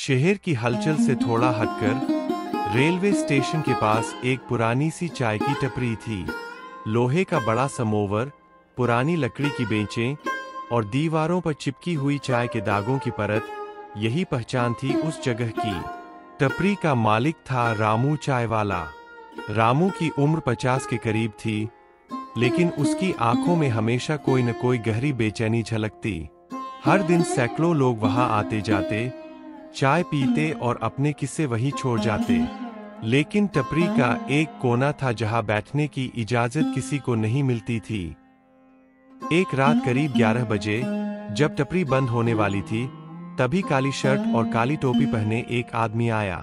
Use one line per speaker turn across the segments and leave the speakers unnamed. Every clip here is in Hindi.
शहर की हलचल से थोड़ा हटकर रेलवे स्टेशन के पास एक पुरानी सी चाय की टपरी थी। लोहे का बड़ा समोवर, पुरानी लकड़ी की बेंचें और दीवारों पर चिपकी हुई चाय के दागों की परत, यही पहचान थी उस जगह की। टपरी का मालिक था रामू चाय वाला। रामू की उम्र 50 के करीब थी, लेकिन उसकी आंखों में हमेशा कोई न कोई गहरी बेचैनी झलकती। हर दिन सैकड़ों लोग वहां आते जाते, चाय पीते और अपने किस्से वहीं छोड़ जाते। लेकिन टपरी का एक कोना था जहां बैठने की इजाजत किसी को नहीं मिलती थी। एक रात करीब 11 बजे, जब टपरी बंद होने वाली थी, तभी काली शर्ट और काली टोपी पहने एक आदमी आया।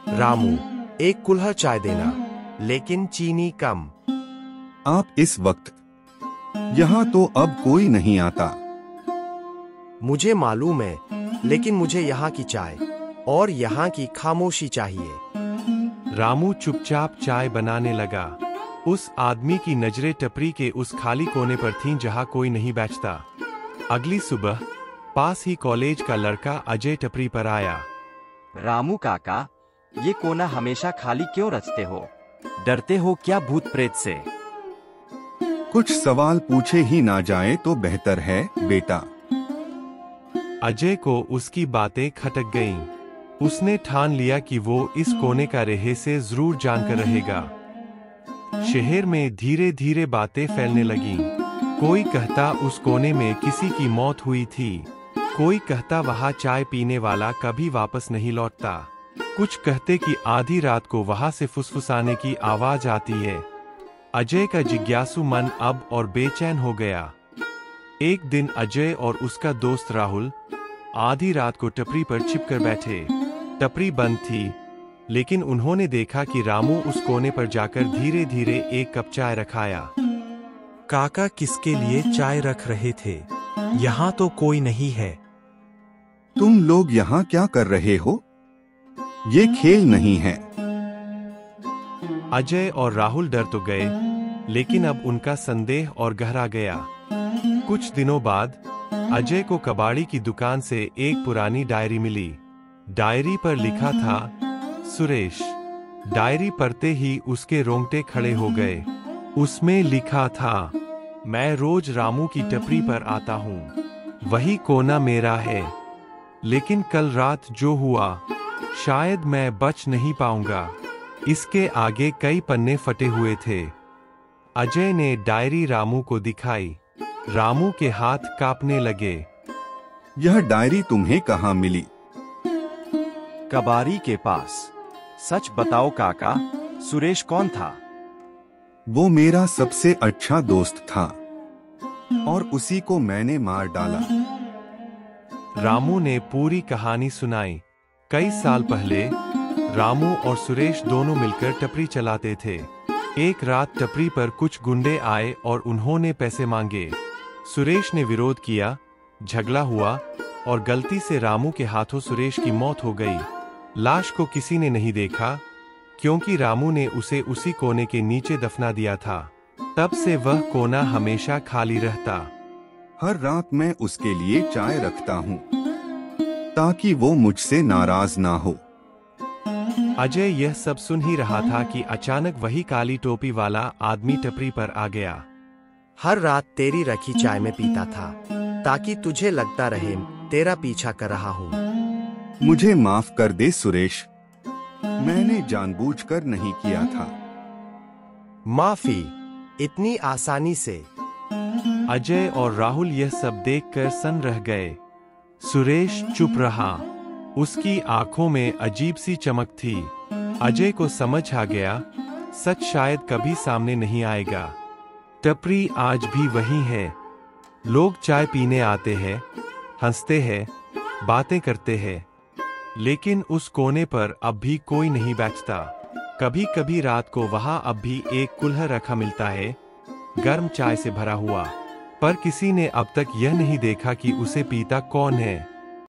रामू, एक कुल्हड़ चाय देना, लेकिन चीनी कम।
आप इस वक्त? यहाँ तो अब कोई नहीं आता।
मुझे मालूम है, लेकिन मुझे यहाँ की चाय और यहाँ की खामोशी चाहिए।
रामू चुपचाप चाय बनाने लगा। उस आदमी की नजरें टपरी के उस खाली कोने पर थीं जहाँ कोई नहीं बैठता। अगली सुबह पास ही कॉलेज का लड़का अजय टपरी पर आया।
रामू काका, ये कोना हमेशा खाली क्यों रचते हो? डरते हो क्या भूत प्रेत से?
कुछ सवाल पूछे ही ना जाए तो बेहतर है बेटा।
अजय को उसकी बातें खटक गईं। उसने ठान लिया कि वो इस कोने का रहस्य जरूर जानकर रहेगा। शहर में धीरे धीरे बातें फैलने लगीं। कोई कहता उस कोने में किसी की मौत हुई थी, कोई कहता वहां चाय पीने वाला कभी वापस नहीं लौटता, कुछ कहते कि आधी रात को वहां से फुसफुसाने की आवाज आती है। अजय का जिज्ञासु मन अब और बेचैन हो गया। एक दिन अजय और उसका दोस्त राहुल आधी रात को टपरी पर छिपकर बैठे। टपरी बंद थी, लेकिन उन्होंने देखा कि रामू उस कोने पर जाकर धीरे धीरे एक कप चाय रखाया।
काका किसके लिए चाय रख रहे थे? यहाँ तो कोई नहीं है।
तुम लोग यहाँ क्या कर रहे हो? ये खेल नहीं है।
अजय और राहुल डर तो गए, लेकिन अब उनका संदेह और गहरा गया। कुछ दिनों बाद अजय को कबाड़ी की दुकान से एक पुरानी डायरी मिली। डायरी पर लिखा था सुरेश। डायरी पढ़ते ही उसके रोंगटे खड़े हो गए। उसमें लिखा था, मैं रोज रामू की टपरी पर आता हूँ, वही कोना मेरा है, लेकिन कल रात जो हुआ शायद मैं बच नहीं पाऊंगा। इसके आगे कई पन्ने फटे हुए थे। अजय ने डायरी रामू को दिखाई। रामू के हाथ कांपने लगे।
यह डायरी तुम्हें कहाँ मिली?
कबाड़ी के पास। सच बताओ काका, सुरेश कौन था?
वो मेरा सबसे अच्छा दोस्त था और उसी को मैंने मार डाला।
रामू ने पूरी कहानी सुनाई। कई साल पहले रामू और सुरेश दोनों मिलकर टपरी चलाते थे। एक रात टपरी पर कुछ गुंडे आए और उन्होंने पैसे मांगे। सुरेश ने विरोध किया, झगड़ा हुआ और गलती से रामू के हाथों सुरेश की मौत हो गई। लाश को किसी ने नहीं देखा, क्योंकि रामू ने उसे उसी कोने के नीचे दफना दिया था। तब से वह कोना हमेशा खाली रहता।
हर रात मैं उसके लिए चाय रखता हूँ, ताकि वो मुझसे नाराज ना हो।
अजय यह सब सुन ही रहा था कि अचानक वही काली टोपी वाला आदमी टपरी पर आ गया।
हर रात तेरी रखी चाय में पीता था, ताकि तुझे लगता रहे तेरा पीछा कर रहा हूँ।
मुझे माफ कर दे सुरेश, मैंने जानबूझकर नहीं किया था।
माफी? इतनी आसानी से?
अजय और राहुल यह सब देखकर सन रह गए। सुरेश चुप रहा। उसकी आंखों में अजीब सी चमक थी। अजय को समझ आ गया, सच शायद कभी सामने नहीं आएगा। टपरी आज भी वही है। लोग चाय पीने आते हैं, हंसते हैं, बातें करते हैं, लेकिन उस कोने पर अब भी कोई नहीं बैठता। कभी कभी रात को वहां अब भी एक कुल्हड़ रखा मिलता है, गर्म चाय से भरा हुआ, पर किसी ने अब तक यह नहीं देखा कि उसे पीता कौन है।